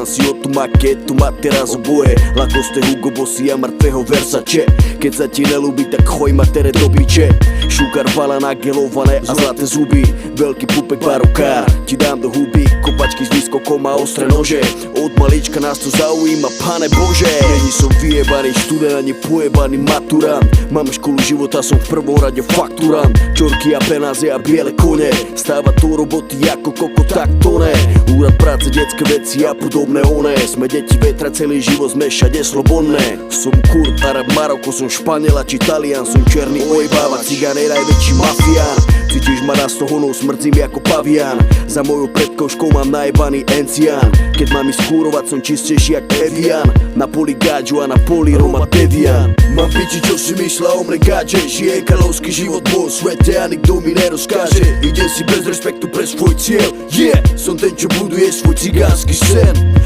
si od tú maketu, ma teraz oboje. Lacoste, Hugo Bossy a mŕtvého Versace. Keď sa ti nelúbi, tak choj matere do biče. Šukar vala nagelované a zlaté zuby. Veľký pupek barokár ti dám do huby. Kopačky s výskokom a ostré nože. Od malička nás to zaujíma, pane Bože. Není som vyjebaný študent ani pojebaný maturant. Mám školu života, som v prvom rade fakturant. Čorky a penáze a biele kone. Stáva to roboty ako koko, tak to ne. Úrad práce, detské veci a podobné one. Sme deti vetra, celý život sme všade slobodné. Som Kurd, Arab, Maroko, som Španiel či Talian. Som černý ojebáva, cigán je najväčší mafián. Cítiš ma raz toho, smrdzím ako pavián. Za mojou predkovškou mám najebaný encián. Keď mám ísť kúrovať, som čistejší jak Evian. Na poli gáďu a na poli Roma Devian. Mám piči, čo si myslela o mne gáče. Žije kráľovský život vo svete a nikto mi nerozkáže. Idem si bez respektu pre svoj cieľ. Som ten, čo buduje svoj cigánsky sen.